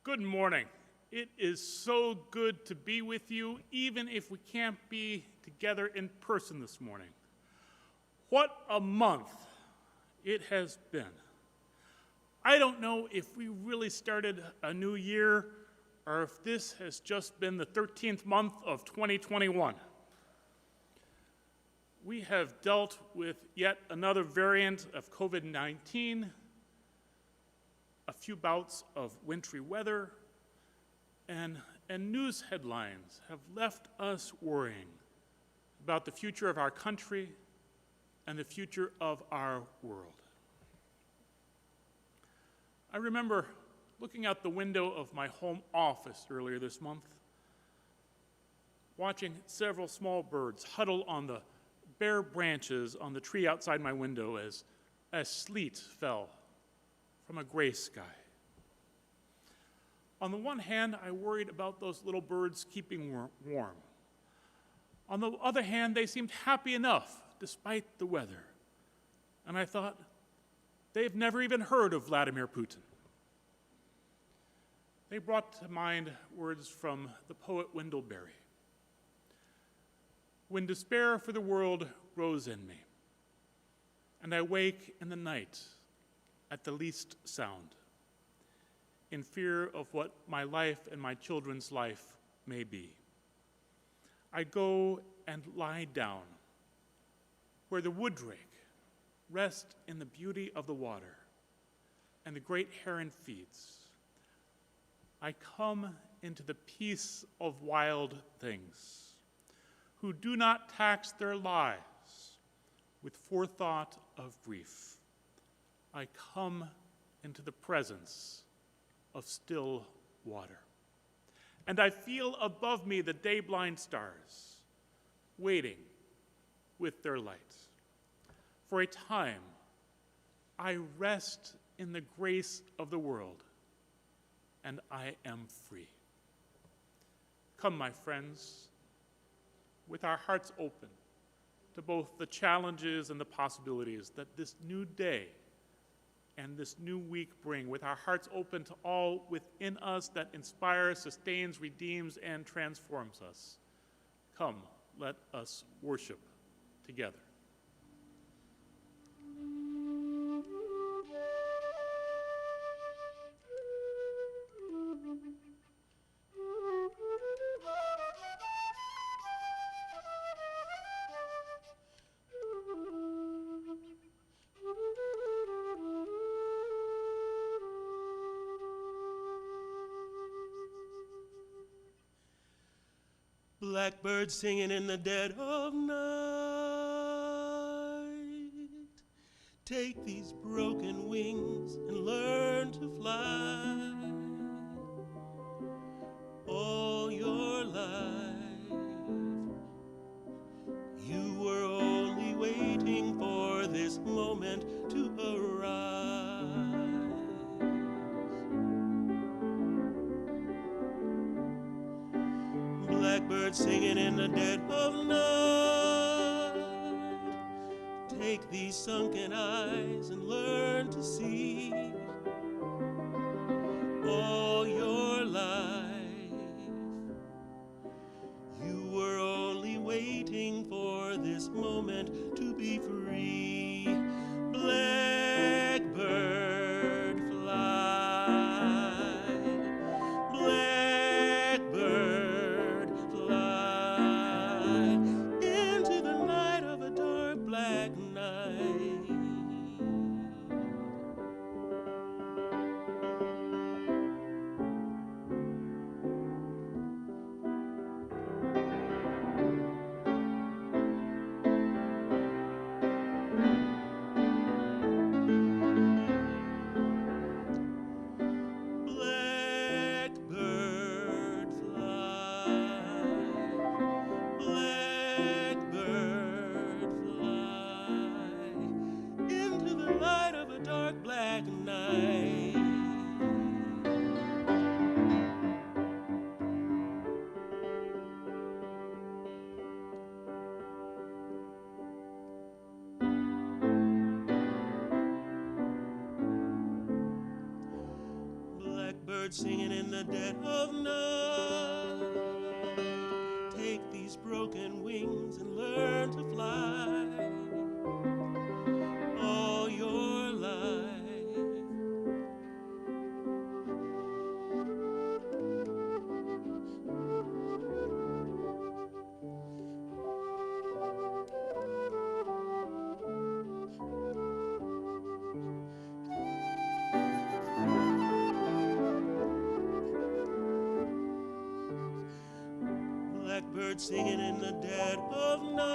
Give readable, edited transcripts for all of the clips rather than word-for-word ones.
Good morning. It is so good to be with you, even if we can't be together in person this morning. What a month it has been. I don't know if we really started a new year or if this has just been the 13th month of 2021. we have dealt with yet another variant of COVID-19, a few bouts of wintry weather, and news headlines have left us worrying about the future of our country and the future of our world. I remember looking out the window of my home office earlier this month, watching several small birds huddle on the bare branches on the tree outside my window as sleet fell from a gray sky. On the one hand, I worried about those little birds keeping warm. On the other hand, they seemed happy enough despite the weather. And I thought, they've never even heard of Vladimir Putin. They brought to mind words from the poet Wendell-Berry. When despair for the world grows in me, and I wake in the night at the least sound, in fear of what my life and my children's life may be, I go and lie down where the wooddrake rests in the beauty of the water and the great heron feeds. I come into the peace of wild things who do not tax their lives with forethought of grief. I come into the presence of still water. And I feel above me the day-blind stars waiting with their light. For a time, I rest in the grace of the world, and I am free. Come, my friends, with our hearts open to both the challenges and the possibilities that this new day and this new week bring, with our hearts open to all within us that inspires, sustains, redeems, and transforms us. Come, let us worship together. Blackbird singing in the dead of night. Take these broken wings and learn to fly. All your life, you were only waiting for this moment to arise. Blackbird singing in the dead of night. Take these sunken eyes and learn to see. All your life, you were only waiting for this moment to be free. Blackbird fly. Blackbird fly into the night of a dark black night. Blackbird fly. Blackbird fly into the light of a dark black night. Blackbird singing in the dead of night. Take these broken wings and learn to fly. All your life, birds singing in the dead of night.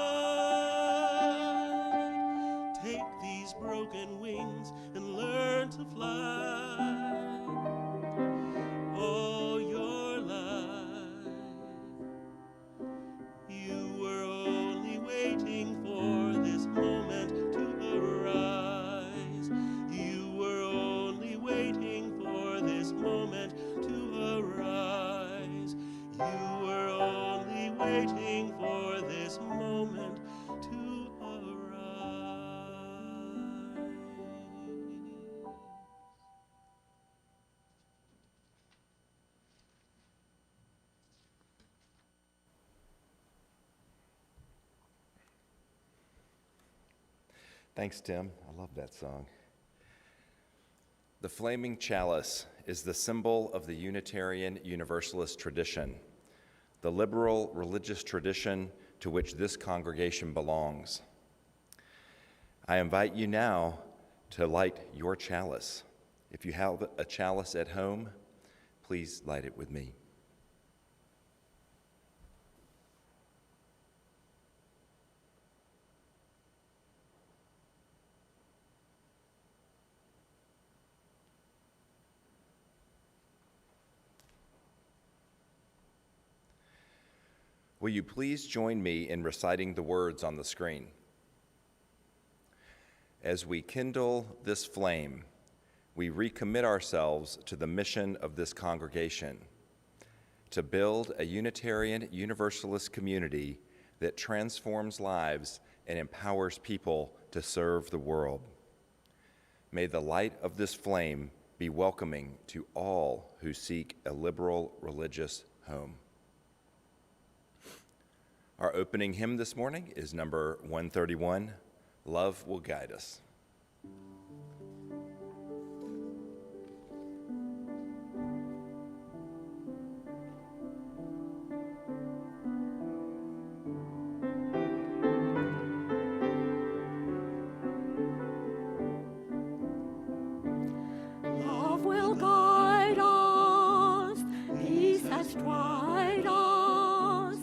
Take these broken wings and learn to fly. All your life, you were only waiting for this moment to arise. You were only waiting for this moment to arise. You were only waiting for this moment to arise. Thanks, Tim. I love that song. The flaming chalice is the symbol of the Unitarian Universalist tradition, the liberal religious tradition to which this congregation belongs. I invite you now to light your chalice. If you have a chalice at home, please light it with me. Will you please join me in reciting the words on the screen? As we kindle this flame, we recommit ourselves to the mission of this congregation, to build a Unitarian Universalist community that transforms lives and empowers people to serve the world. May the light of this flame be welcoming to all who seek a liberal religious home. Our opening hymn this morning is number 131, Love Will Guide Us. Love will guide us, peace has tried us,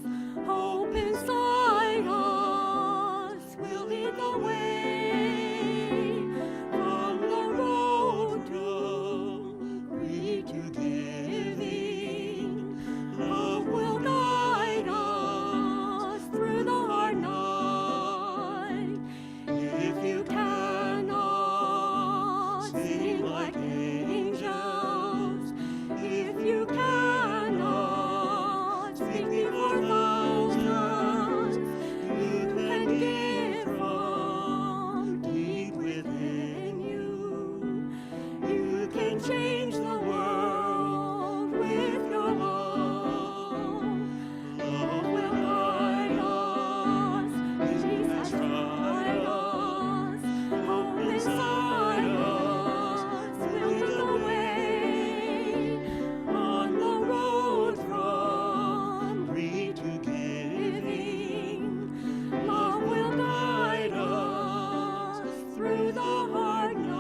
hope inside us will lead the way from the road to free to giving. Love will guide us through the hard night. If you cannot sing like angels, if you cannot speak before thousands, you can give from deep within you. You can change the world with your love. Love will guide us, peace has tried us, hope inside us will lead the way on the road from greed to giving. Love will guide us through the hard night.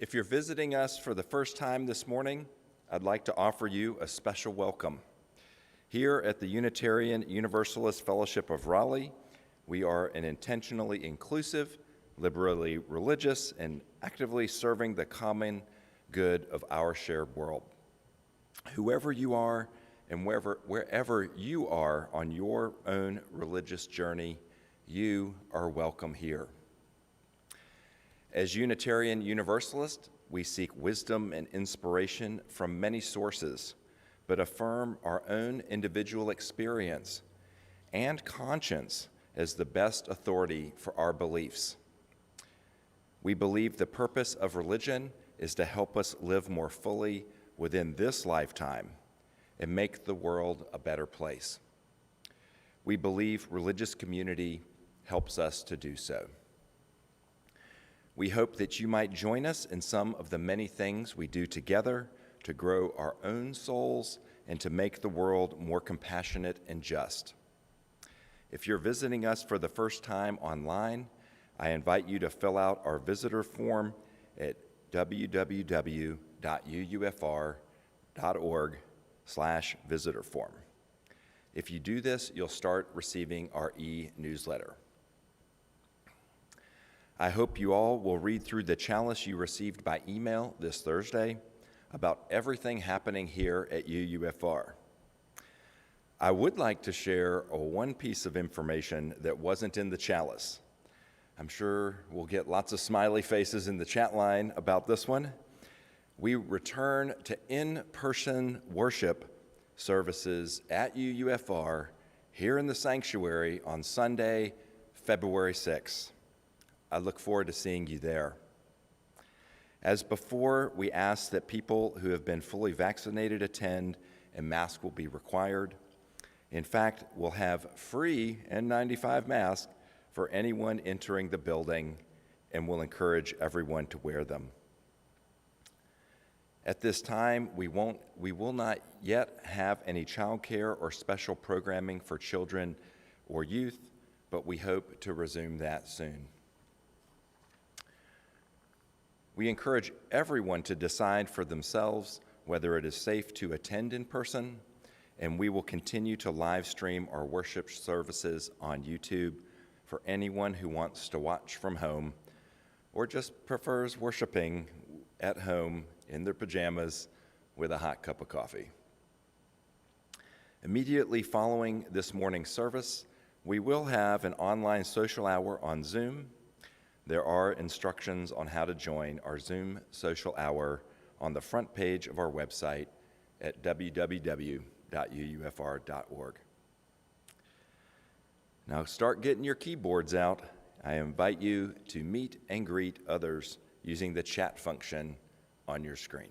If you're visiting us for the first time this morning, I'd like to offer you a special welcome. Here at the Unitarian Universalist Fellowship of Raleigh, we are an intentionally inclusive, liberally religious, and actively serving the common good of our shared world. Whoever you are and wherever you are on your own religious journey, you are welcome here. As Unitarian Universalists, we seek wisdom and inspiration from many sources, but affirm our own individual experience and conscience as the best authority for our beliefs. We believe the purpose of religion is to help us live more fully within this lifetime and make the world a better place. We believe religious community helps us to do so. We hope that you might join us in some of the many things we do together to grow our own souls and to make the world more compassionate and just. If you're visiting us for the first time online, I invite you to fill out our visitor form at www.uufr.org/visitor form. If you do this, you'll start receiving our e-newsletter. I hope you all will read through the chalice you received by email this Thursday about everything happening here at UUFR. I would like to share one piece of information that wasn't in the chalice. I'm sure we'll get lots of smiley faces in the chat line about this one. We return to in-person worship services at UUFR here in the sanctuary on Sunday, February 6th. I look forward to seeing you there. As before, we ask that people who have been fully vaccinated attend, and masks will be required. In fact, we'll have free N95 masks for anyone entering the building, and we'll encourage everyone to wear them. At this time, we will not yet have any childcare or special programming for children or youth, but we hope to resume that soon. We encourage everyone to decide for themselves whether it is safe to attend in person, and we will continue to live stream our worship services on YouTube for anyone who wants to watch from home or just prefers worshiping at home in their pajamas with a hot cup of coffee. Immediately following this morning's service, we will have an online social hour on Zoom. There are instructions on how to join our Zoom social hour on the front page of our website at www.uufr.org. Now start getting your keyboards out. I invite you to meet and greet others using the chat function on your screen.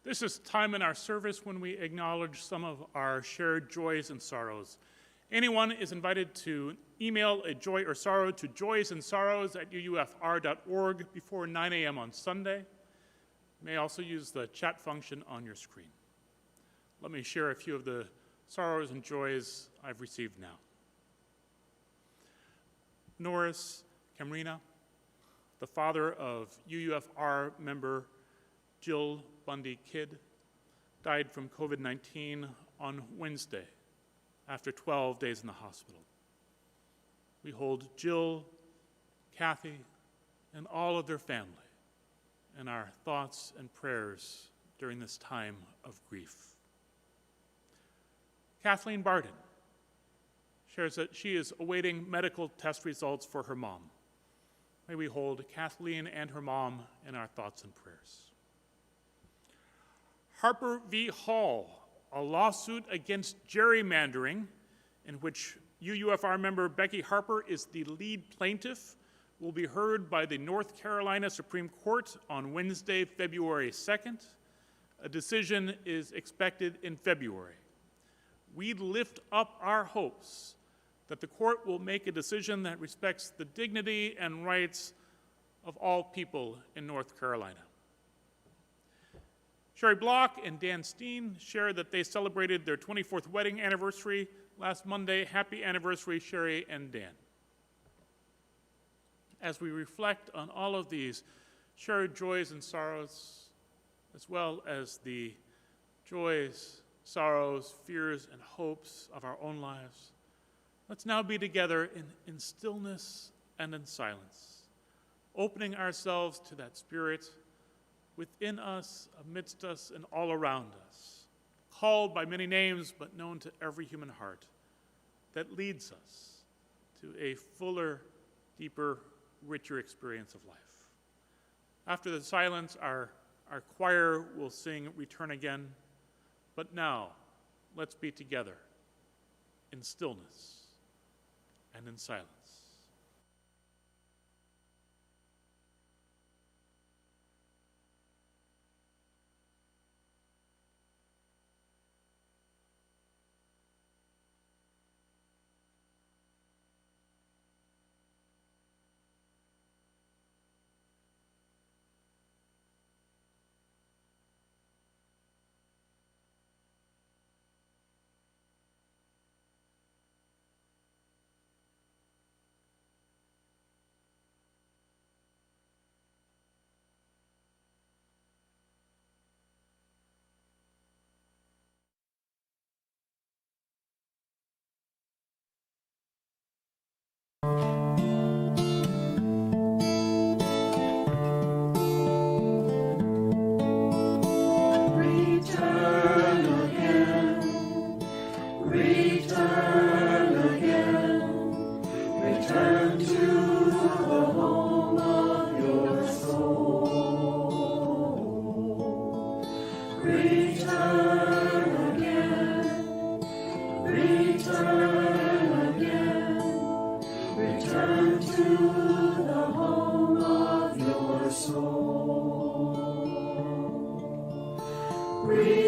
This is time in our service when we acknowledge some of our shared joys and sorrows. Anyone is invited to email a joy or sorrow to joysandsorrows@uufr.org before 9 a.m. on Sunday. You may also use the chat function on your screen. Let me share a few of the sorrows and joys I've received now. Norris Camrina, the father of UUFR member Jill Bundy Kidd, died from COVID-19 on Wednesday after 12 days in the hospital. We hold Jill, Kathy, and all of their family in our thoughts and prayers during this time of grief. Kathleen Barden shares that she is awaiting medical test results for her mom. May we hold Kathleen and her mom in our thoughts and prayers. Harper v. Hall, a lawsuit against gerrymandering in which UUFR member Becky Harper is the lead plaintiff, will be heard by the North Carolina Supreme Court on Wednesday, February 2nd. A decision is expected in February. We lift up our hopes that the court will make a decision that respects the dignity and rights of all people in North Carolina. Sherry Block and Dan Steen share that they celebrated their 24th wedding anniversary last Monday. Happy anniversary, Sherry and Dan. As we reflect on all of these shared joys and sorrows, as well as the joys, sorrows, fears, and hopes of our own lives, let's now be together in stillness and in silence, opening ourselves to that Spirit within us, amidst us, and all around us, called by many names but known to every human heart, that leads us to a fuller, deeper, richer experience of life. After the silence, our choir will sing Return Again, but now let's be together in stillness and in silence.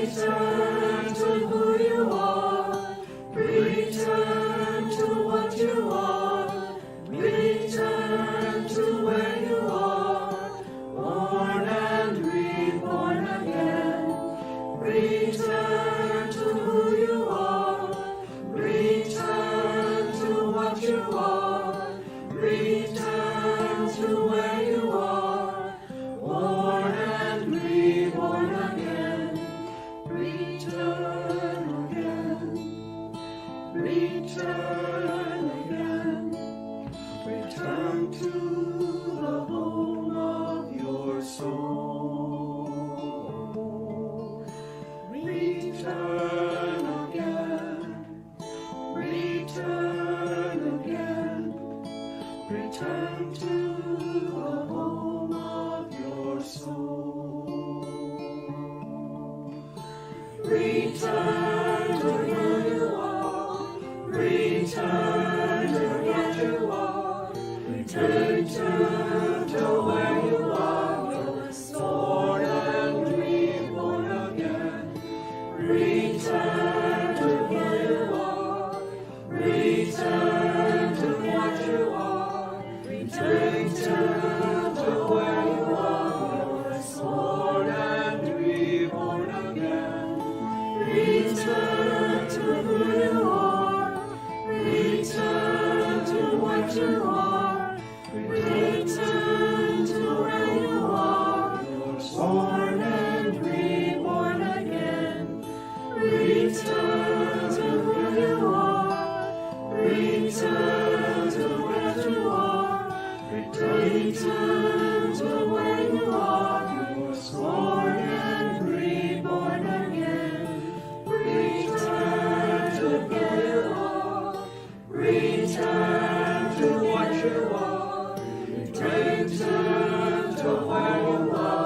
Return to who you are. Return to what you are. Return to where you are. Born and reborn again. Return to who you are. Return to what you are. Return to where you are. Born and reborn again. Return again. Return again. Return to the home of your soul. Return again. Return again. Return to the home of your soul. Return to who you are. Return to what you are. Return to where you are. Born and reborn again. Return to who you are. Return to what you are. Return to where you are. Born and reborn again. Return to who you are. Return to what you are. Return to where you are. Born and reborn again. Return to who you are. Return to what you are. Return to where you are. Born and reborn again. Return to who you are. Return to what you are. Return to where you are.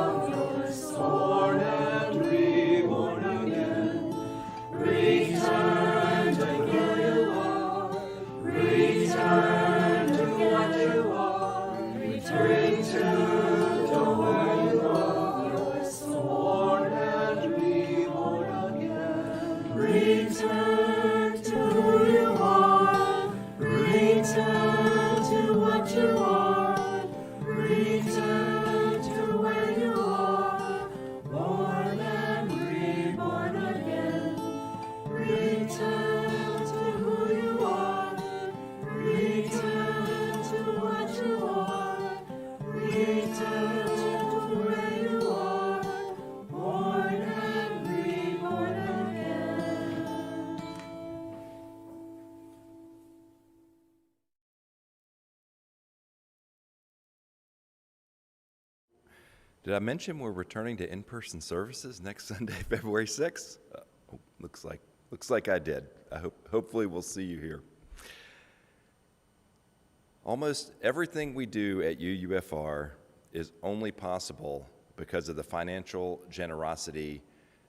Born and reborn again. Return to who you are. Return to what you are. Return to where you are. Born and reborn again. Return to who you are. Return to what you are. Return to where you are. Born and reborn again. Return to who you are. Return to what you are. Return to where you are. Born and reborn again. Did I mention we're returning to in-person services next Sunday, February 6th? Looks like I did. Hopefully we'll see you here. Almost everything we do at UUFR is only possible because of the financial generosity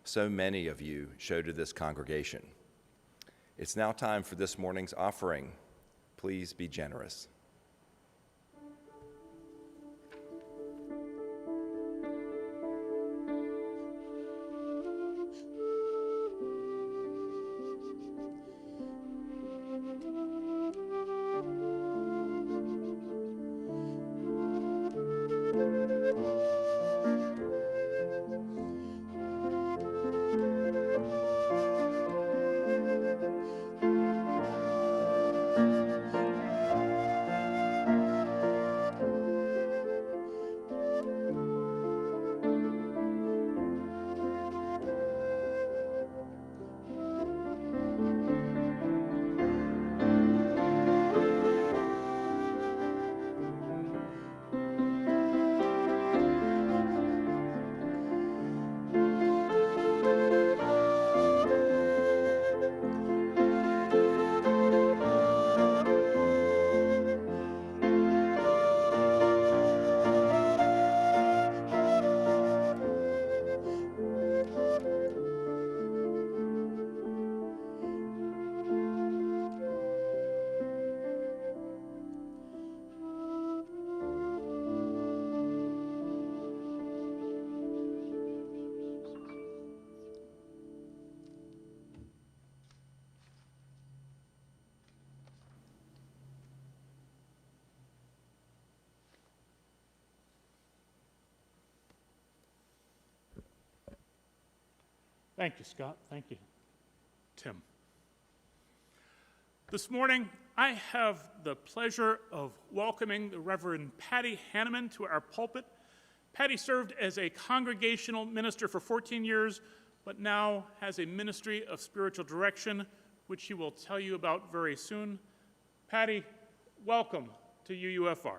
so many of you show to this congregation. It's now time for this morning's offering. Please be generous. Thank you, Scott. Thank you, Tim. This morning, I have the pleasure of welcoming the Reverend Patty Hanneman to our pulpit. Patty served as a congregational minister for 14 years, but now has a ministry of spiritual direction, which she will tell you about very soon. Patty, welcome to UUFR.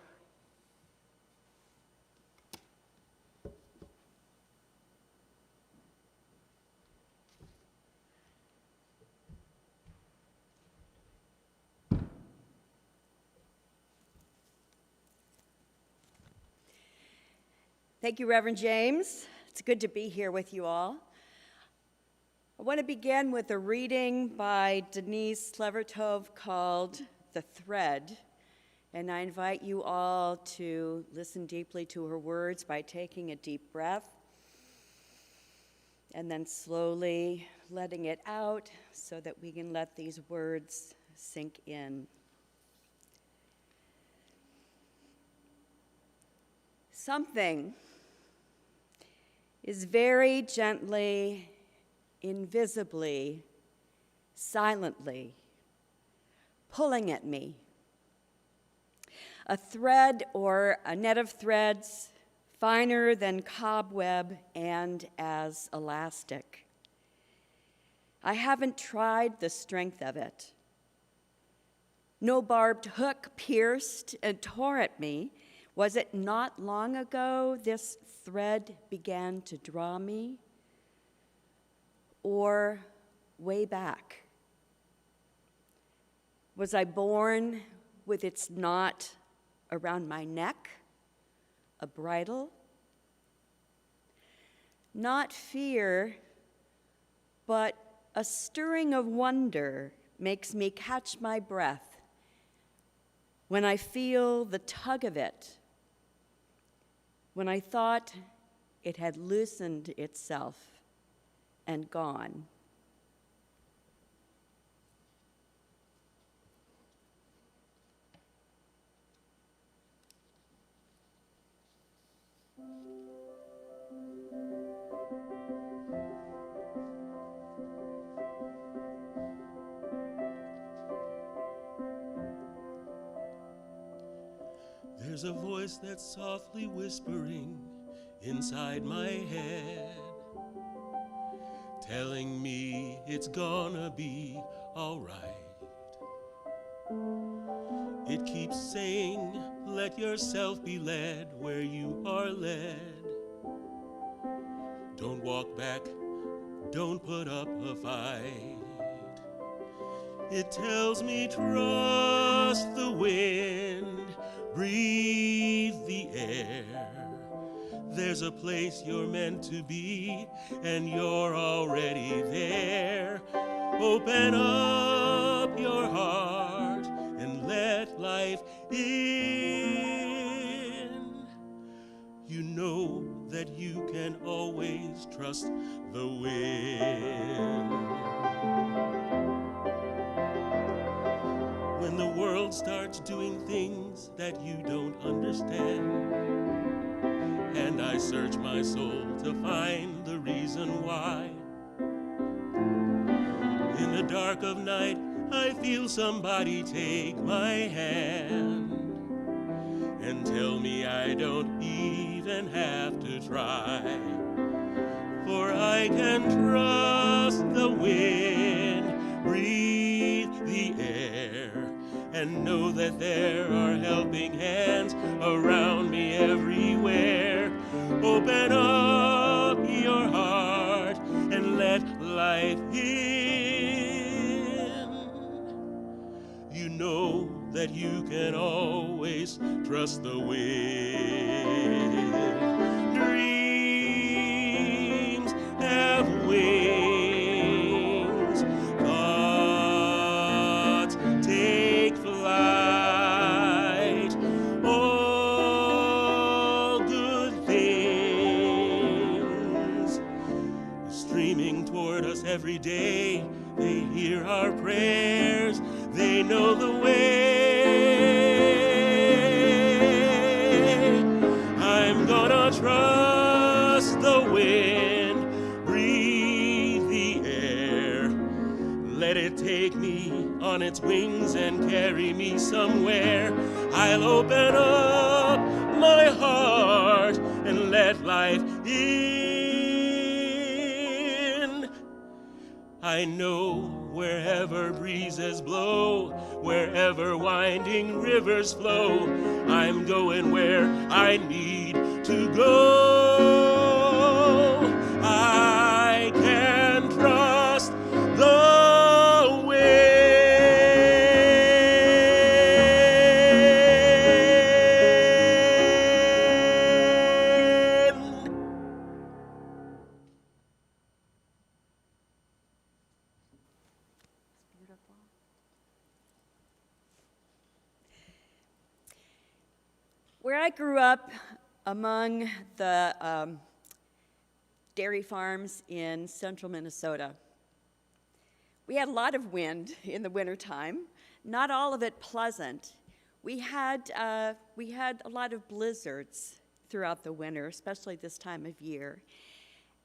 Thank you, Reverend James. It's good to be here with you all. I want to begin with a reading by Denise Levertov called The Thread, and I invite you all to listen deeply to her words by taking a deep breath and then slowly letting it out so that we can let these words sink in. Something is very gently, invisibly, silently pulling at me. A thread or a net of threads, finer than cobweb and as elastic. I haven't tried the strength of it. No barbed hook pierced and tore at me. Was it not long ago this thread began to draw me? Or way back? Was I born with its knot around my neck, a bridle? Not fear, but a stirring of wonder makes me catch my breath when I feel the tug of it, when I thought it had loosened itself and gone. There's a voice that's softly whispering inside my head, telling me it's gonna be all right. It keeps saying, let yourself be led where you are led. Don't walk back, don't put up a fight. It tells me trust the wind, breathe the air. There's a place you're meant to be, and you're already there. Open up your heart and let life in. You know that you can always trust the wind. When the world starts doing things that you don't understand, and I search my soul to find the reason why. In the dark of night, I feel somebody take my hand and tell me I don't even have to try. For I can trust the wind, breathe the air, and know that there are helping hands around me everywhere. Open up your heart and let life in. You know that you can always trust the wind. Dreams have wings, thoughts take flight. All good things streaming toward us every day. They hear our prayers, they know the way. I'm gonna trust the wind, breathe the air. Let it take me on its wings and carry me somewhere. I'll open up my heart and let life in. I know wherever breezes blow, wherever winding rivers flow, I'm going where I need to go. I can trust the wind. Where I grew up, among the dairy farms in central Minnesota, we had a lot of wind in the wintertime, not all of it pleasant. We had a lot of blizzards throughout the winter, especially this time of year.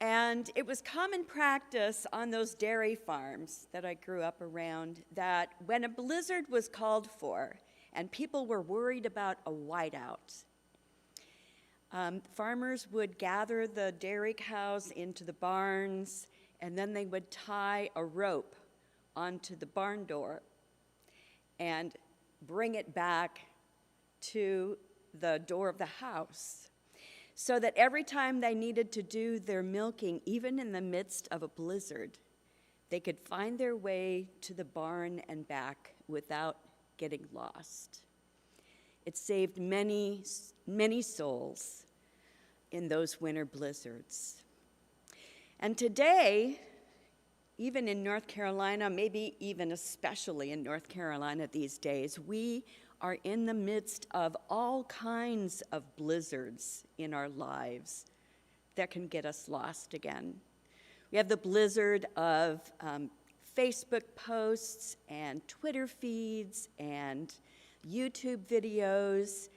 And it was common practice on those dairy farms that I grew up around that when a blizzard was called for and people were worried about a whiteout, farmers would gather the dairy cows into the barns, and then they would tie a rope onto the barn door and bring it back to the door of the house, so that every time they needed to do their milking, even in the midst of a blizzard, they could find their way to the barn and back without getting lost. It saved many, many souls in those winter blizzards. And today, even in North Carolina, maybe even especially in North Carolina these days, we are in the midst of all kinds of blizzards in our lives that can get us lost again. We have the blizzard of Facebook posts and Twitter feeds and YouTube videos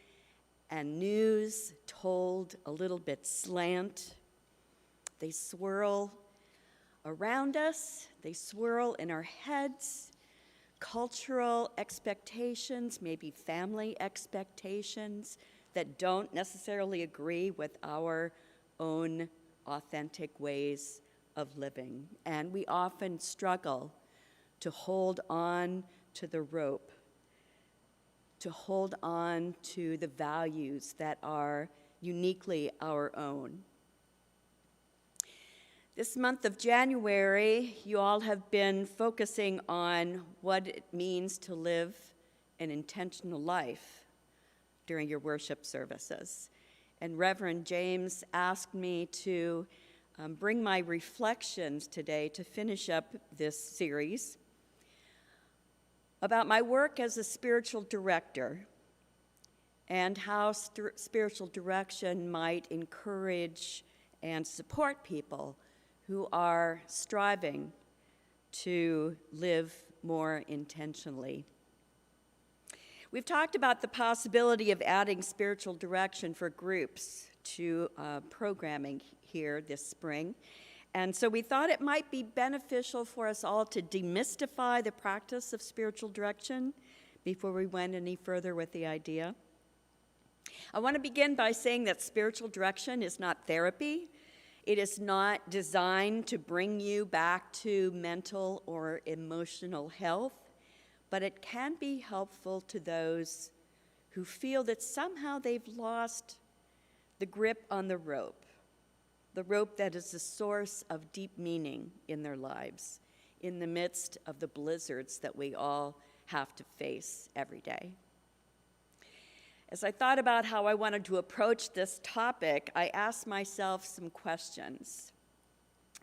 and news told a little bit slant. They swirl around us, they swirl in our heads. Cultural expectations, maybe family expectations that don't necessarily agree with our own authentic ways of living. And we often struggle to hold on to the rope, to hold on to the values that are uniquely our own. This month of January, you all have been focusing on what it means to live an intentional life during your worship services. And Reverend James asked me to bring my reflections today to finish up this series about my work as a spiritual director and how spiritual direction might encourage and support people who are striving to live more intentionally. We've talked about the possibility of adding spiritual direction for groups to programming here this spring. And so we thought it might be beneficial for us all to demystify the practice of spiritual direction before we went any further with the idea. I want to begin by saying that spiritual direction is not therapy. It is not designed to bring you back to mental or emotional health, but it can be helpful to those who feel that somehow they've lost the grip on the rope that is the source of deep meaning in their lives, in the midst of the blizzards that we all have to face every day. As I thought about how I wanted to approach this topic, I asked myself some questions,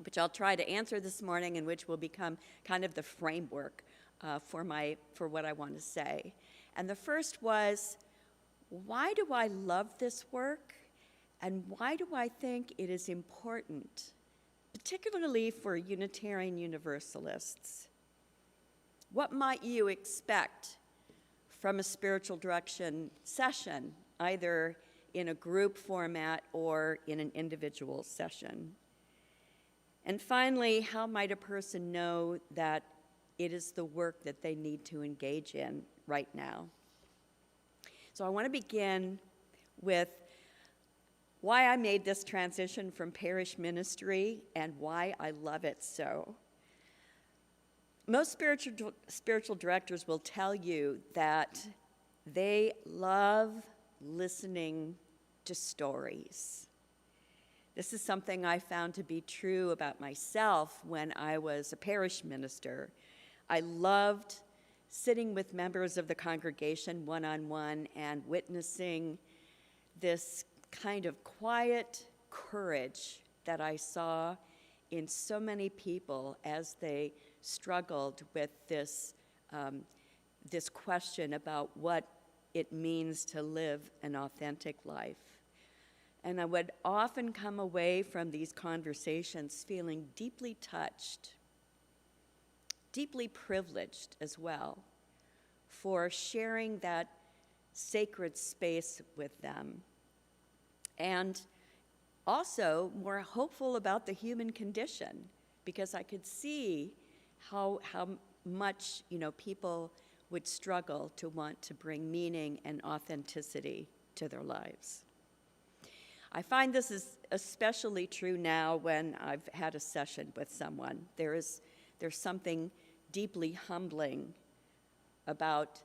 which I'll try to answer this morning and which will become kind of the framework for what I want to say. And the first was, why do I love this work? And why do I think it is important, particularly for Unitarian Universalists? What might you expect from a spiritual direction session, either in a group format or in an individual session? And finally, how might a person know that it is the work that they need to engage in right now? So I want to begin with why I made this transition from parish ministry and why I love it so. Most spiritual directors will tell you that they love listening to stories. This is something I found to be true about myself when I was a parish minister. I loved sitting with members of the congregation one-on-one and witnessing this kind of quiet courage that I saw in so many people as they struggled with this question about what it means to live an authentic life. And I would often come away from these conversations feeling deeply touched, deeply privileged as well, for sharing that sacred space with them. And also more hopeful about the human condition, because I could see how much people would struggle to want to bring meaning and authenticity to their lives. I find this is especially true now when I've had a session with someone. There's something deeply humbling about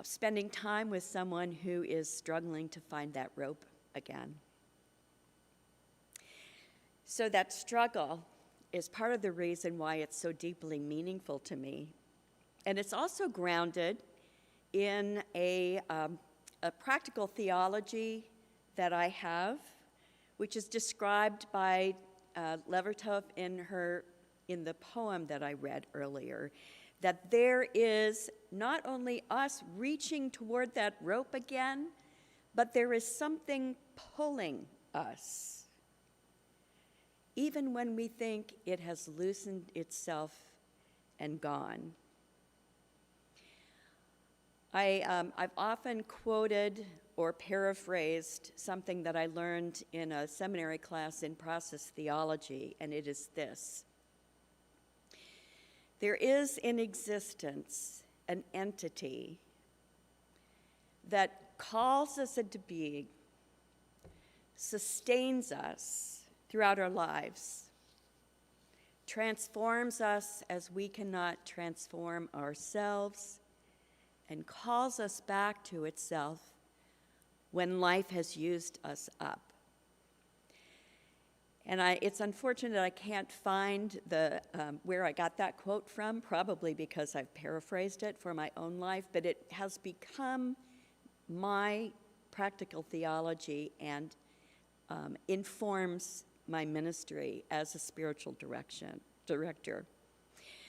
spending time with someone who is struggling to find that rope again. So that struggle is part of the reason why it's so deeply meaningful to me. And it's also grounded in a practical theology that I have, which is described by Levertov in the poem that I read earlier, that there is not only us reaching toward that rope again, but there is something pulling us, even when we think it has loosened itself and gone. I've often quoted or paraphrased something that I learned in a seminary class in process theology, and it is this: there is in existence an entity that calls us into being, sustains us throughout our lives, transforms us as we cannot transform ourselves, and calls us back to itself when life has used us up. And it's unfortunate I can't find where I got that quote from, probably because I've paraphrased it for my own life, but it has become my practical theology and informs my ministry as a spiritual director.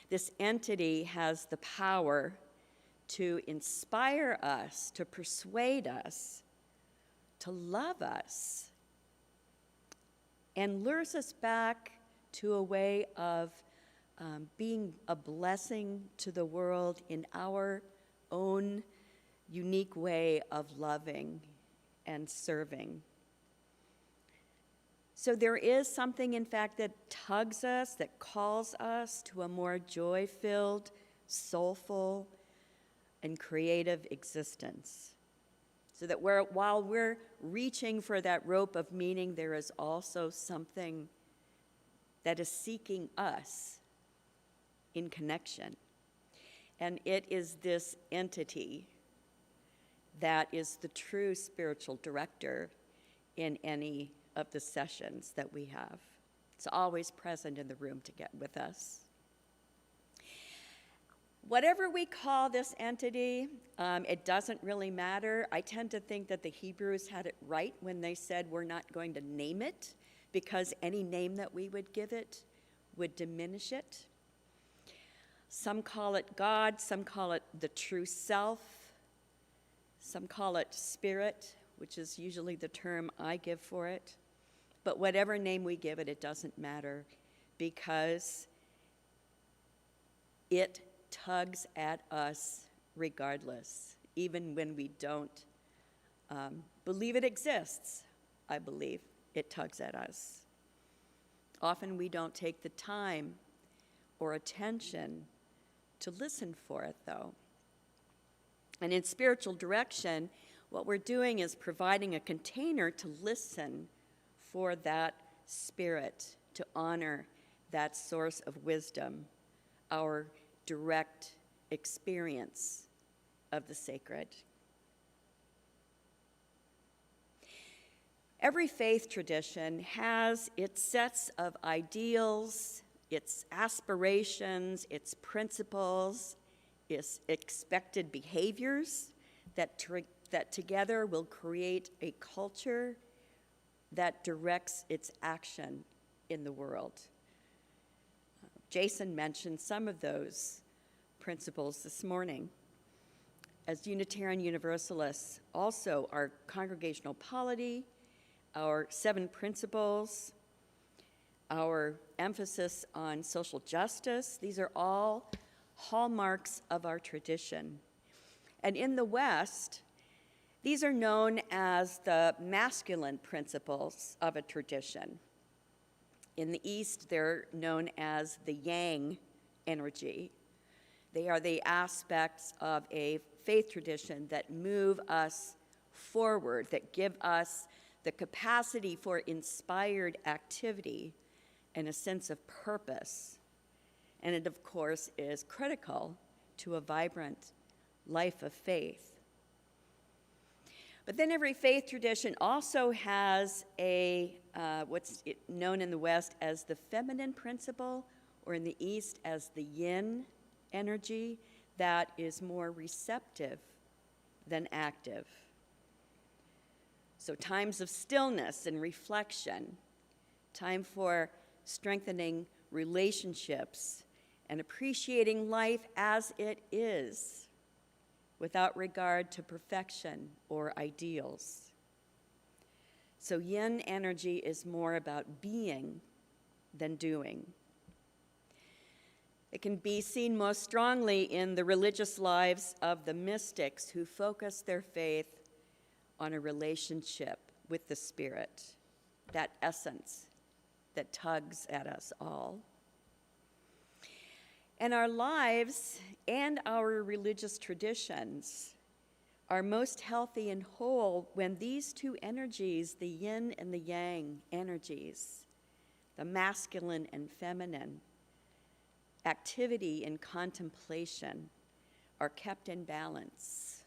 This entity has the power to inspire us, to persuade us, to love us, and lures us back to a way of being a blessing to the world in our own unique way of loving and serving. So there is something, in fact, that tugs us, that calls us to a more joy-filled, soulful, and creative existence. So that while we're reaching for that rope of meaning, there is also something that is seeking us in connection. And it is this entity that is the true spiritual director in any of the sessions that we have. It's always present in the room to get with us. Whatever we call this entity, it doesn't really matter. I tend to think that the Hebrews had it right when they said we're not going to name it, because any name that we would give it would diminish it. Some call it God, some call it the true self, some call it spirit, which is usually the term I give for it. But whatever name we give it, it doesn't matter, because it tugs at us regardless, even when we don't believe it exists. I believe it tugs at us. Often we don't take the time or attention to listen for it, though. And in spiritual direction, what we're doing is providing a container to listen for that spirit, to honor that source of wisdom, our direct experience of the sacred. Every faith tradition has its sets of ideals, its aspirations, its principles, its expected behaviors that together will create a culture that directs its action in the world. Jason mentioned some of those principles this morning. As Unitarian Universalists, also our congregational polity, our 7 principles, our emphasis on social justice, these are all hallmarks of our tradition. And in the West, these are known as the masculine principles of a tradition. In the East, they're known as the yang energy. They are the aspects of a faith tradition that move us forward, that give us the capacity for inspired activity and a sense of purpose. And it, of course, is critical to a vibrant life of faith. But then every faith tradition also has what's known in the West as the feminine principle, or in the East as the yin energy, that is more receptive than active. So times of stillness and reflection, time for strengthening relationships and appreciating life as it is, without regard to perfection or ideals. So yin energy is more about being than doing. It can be seen most strongly in the religious lives of the mystics who focus their faith on a relationship with the Spirit, that essence that tugs at us all. And our lives and our religious traditions are most healthy and whole when these 2 energies, the yin and the yang energies, the masculine and feminine, activity and contemplation, are kept in balance.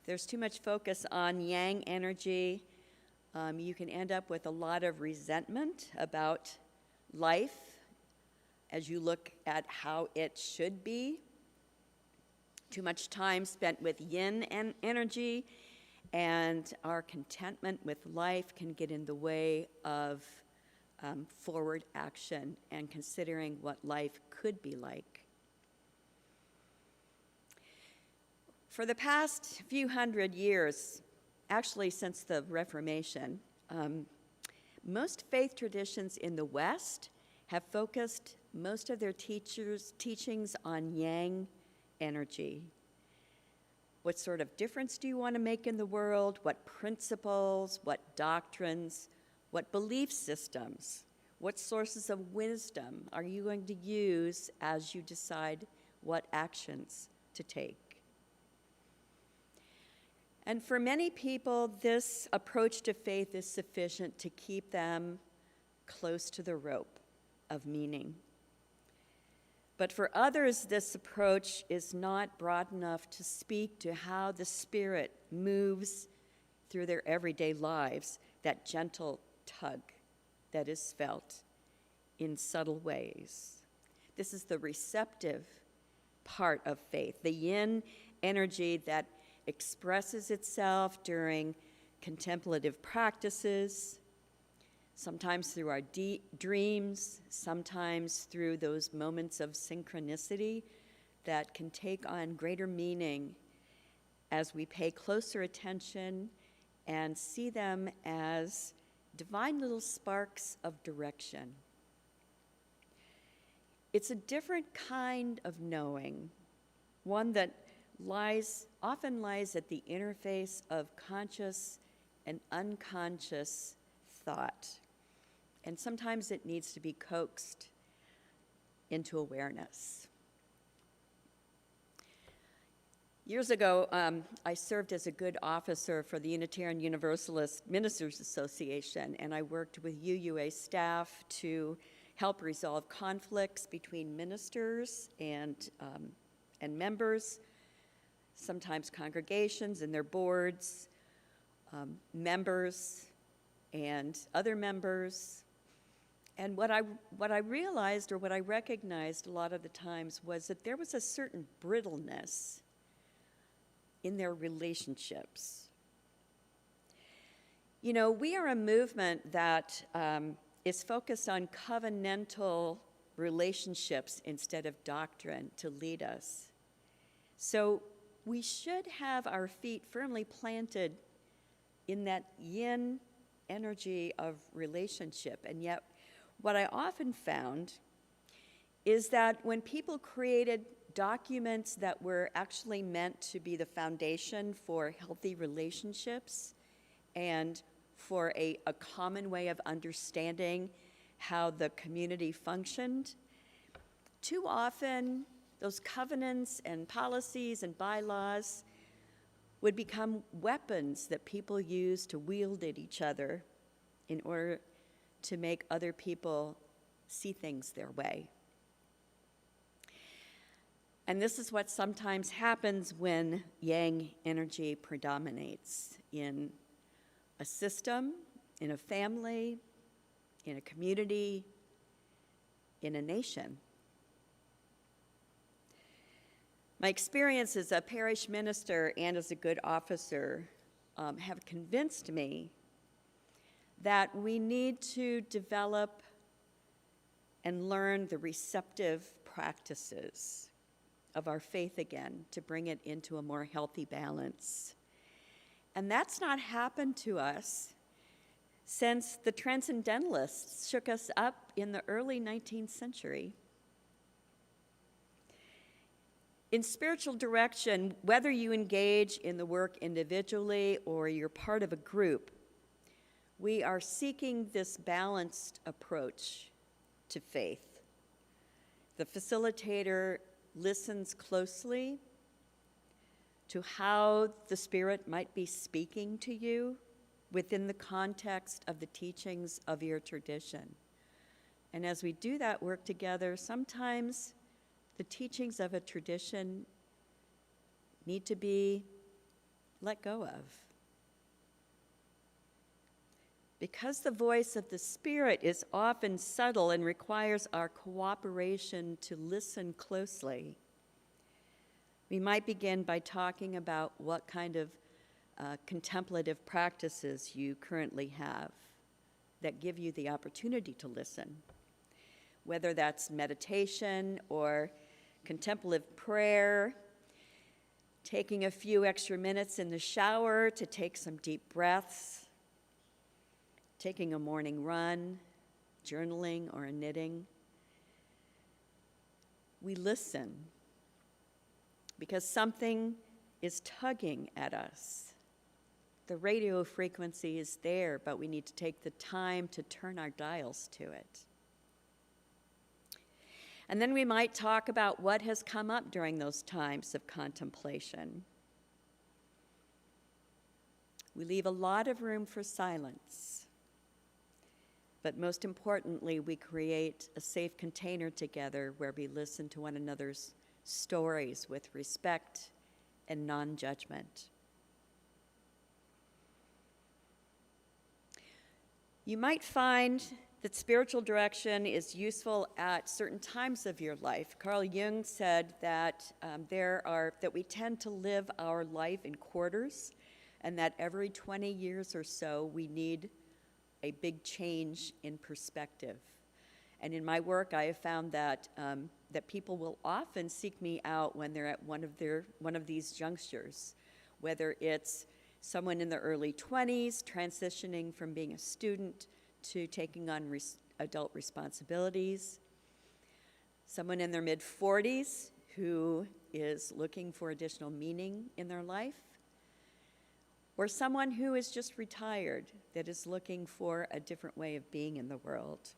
If there's too much focus on yang energy, You can end up with a lot of resentment about life as you look at how it should be. Too much time spent with yin and energy, and our contentment with life can get in the way of forward action and considering what life could be like. For the past few hundred years, actually since the Reformation, most faith traditions in the West have focused most of their teachings on yang energy. What sort of difference do you want to make in the world? What principles, what doctrines, what belief systems, what sources of wisdom are you going to use as you decide what actions to take? And for many people, this approach to faith is sufficient to keep them close to the rope of meaning. But for others, this approach is not broad enough to speak to how the Spirit moves through their everyday lives, that gentle tug that is felt in subtle ways. This is the receptive part of faith, the yin energy that expresses itself during contemplative practices, sometimes through our dreams, sometimes through those moments of synchronicity that can take on greater meaning as we pay closer attention and see them as divine little sparks of direction. It's a different kind of knowing, one that often lies at the interface of conscious and unconscious thought. And sometimes it needs to be coaxed into awareness. Years ago, I served as a good officer for the Unitarian Universalist Ministers Association, and I worked with UUA staff to help resolve conflicts between ministers and members, sometimes congregations and their boards, members and other members. And what I realized, or what I recognized a lot of the times, was that there was a certain brittleness in their relationships. You know, we are a movement that is focused on covenantal relationships instead of doctrine to lead us. So we should have our feet firmly planted in that yin energy of relationship. And yet, what I often found is that when people created documents that were actually meant to be the foundation for healthy relationships and for a common way of understanding how the community functioned, too often those covenants and policies and bylaws would become weapons that people use to wield at each other in order to make other people see things their way. And this is what sometimes happens when yang energy predominates in a system, in a family, in a community, in a nation. My experience as a parish minister and as a good officer have convinced me that we need to develop and learn the receptive practices of our faith again to bring it into a more healthy balance. And that's not happened to us since the Transcendentalists shook us up in the early 19th century. In spiritual direction, whether you engage in the work individually or you're part of a group, we are seeking this balanced approach to faith. The facilitator listens closely to how the Spirit might be speaking to you within the context of the teachings of your tradition. And as we do that work together, sometimes the teachings of a tradition need to be let go of. Because the voice of the Spirit is often subtle and requires our cooperation to listen closely, we might begin by talking about what kind of contemplative practices you currently have that give you the opportunity to listen, whether that's meditation or contemplative prayer, taking a few extra minutes in the shower to take some deep breaths, taking a morning run, journaling, or a knitting. We listen because something is tugging at us. The radio frequency is there, but we need to take the time to turn our dials to it. And then we might talk about what has come up during those times of contemplation. We leave a lot of room for silence, but most importantly, we create a safe container together where we listen to one another's stories with respect and non-judgment. You might find that spiritual direction is useful at certain times of your life. Carl Jung said that that we tend to live our life in quarters, and that every 20 years or so we need a big change in perspective. And in my work, I have found that that people will often seek me out when they're at one of these junctures, whether it's someone in the early 20s transitioning from being a student to taking on adult responsibilities, someone in their mid-40s who is looking for additional meaning in their life, or someone who is just retired that is looking for a different way of being in the world.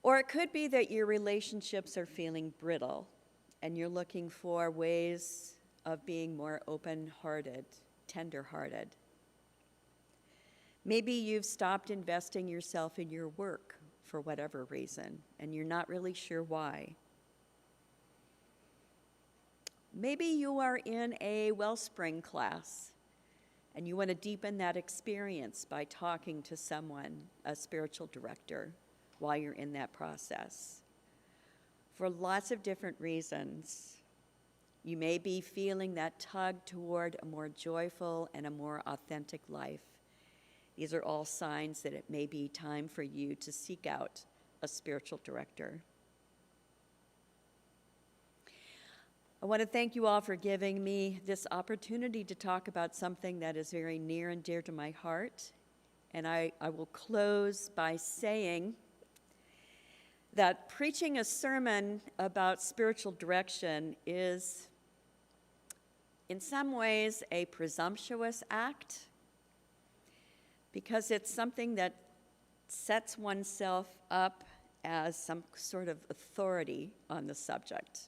Or it could be that your relationships are feeling brittle and you're looking for ways of being more open-hearted, tender-hearted. Maybe you've stopped investing yourself in your work for whatever reason, and you're not really sure why. Maybe you are in a Wellspring class, and you want to deepen that experience by talking to someone, a spiritual director, while you're in that process. For lots of different reasons, you may be feeling that tug toward a more joyful and a more authentic life. These are all signs that it may be time for you to seek out a spiritual director. I want to thank you all for giving me this opportunity to talk about something that is very near and dear to my heart. And I will close by saying that preaching a sermon about spiritual direction is, in some ways, a presumptuous act, because it's something that sets oneself up as some sort of authority on the subject.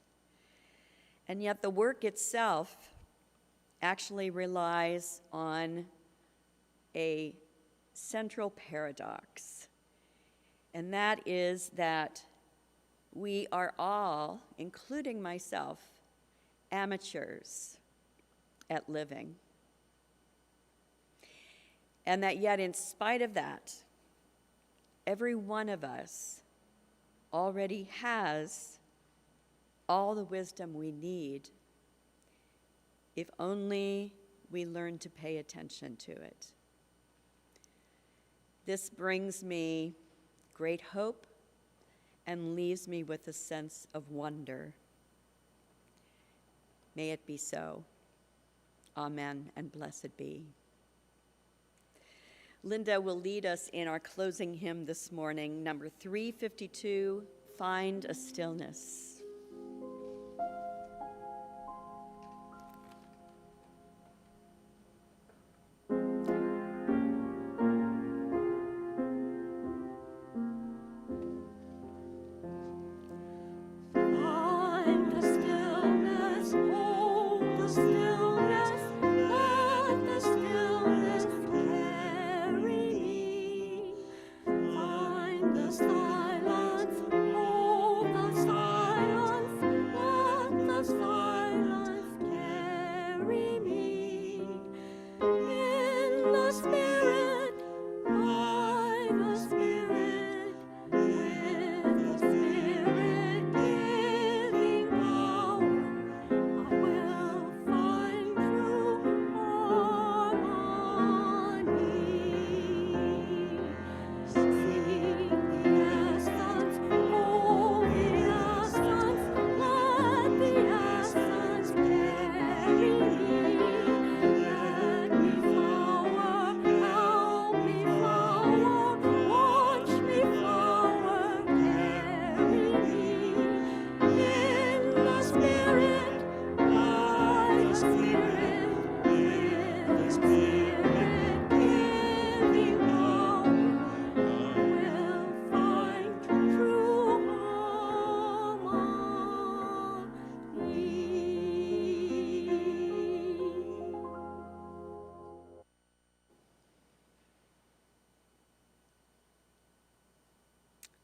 And yet the work itself actually relies on a central paradox, and that is that we are all, including myself, amateurs at living. And that yet, in spite of that, every one of us already has all the wisdom we need if only we learn to pay attention to it. This brings me great hope and leaves me with a sense of wonder. May it be so. Amen and blessed be. Linda will lead us in our closing hymn this morning, number 352, Find a Stillness. Silence, oh, the silence.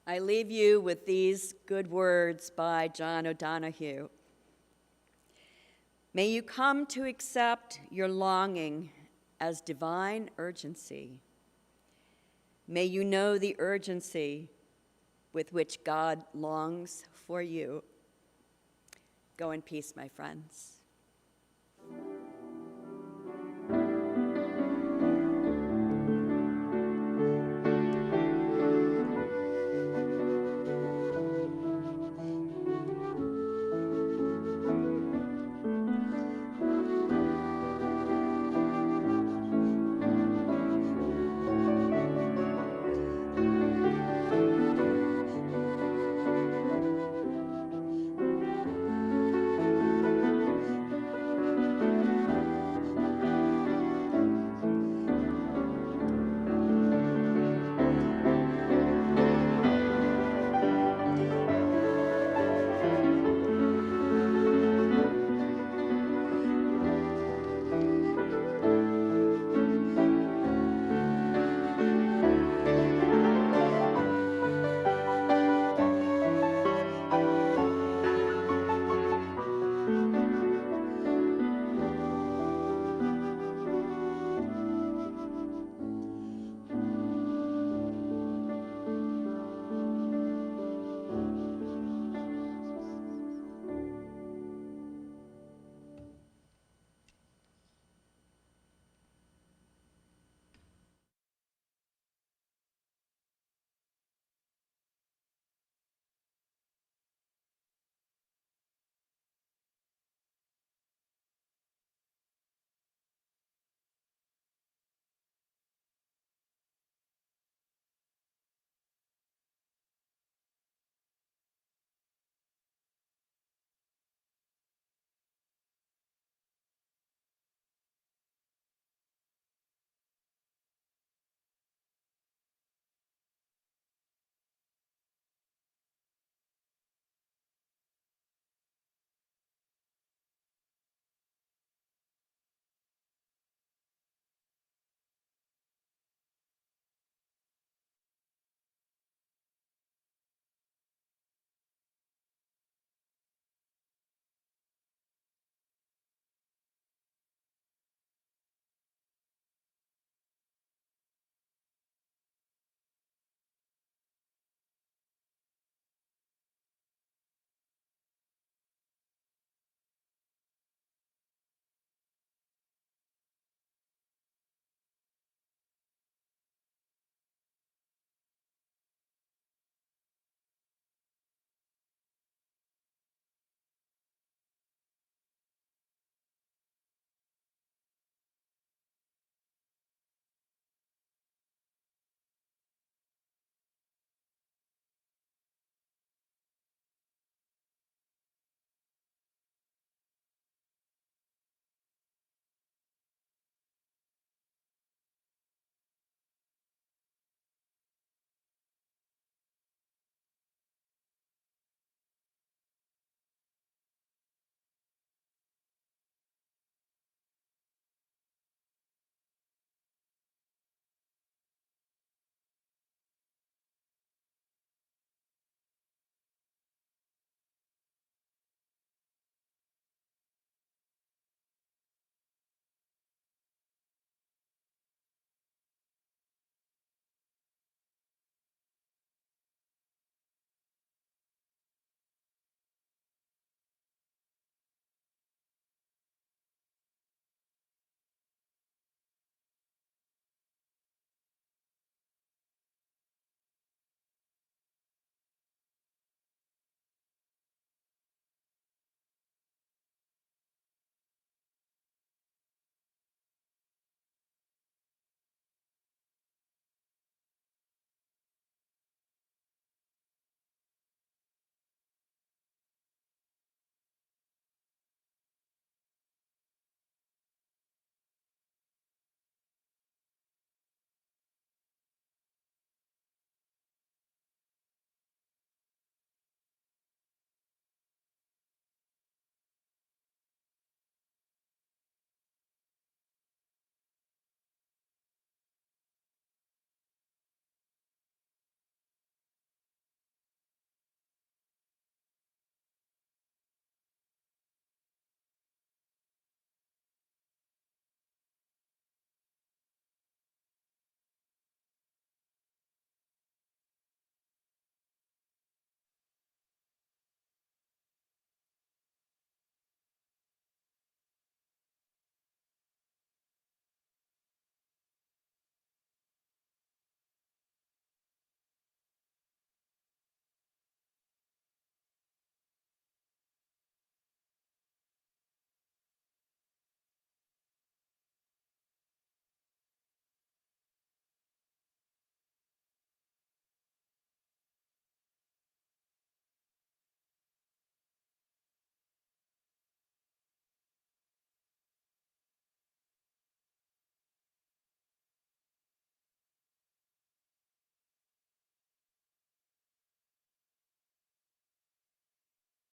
I leave you with these good words by John O'Donohue. May you come to accept your longing as divine urgency. May you know the urgency with which God longs for you. Go in peace, my friends.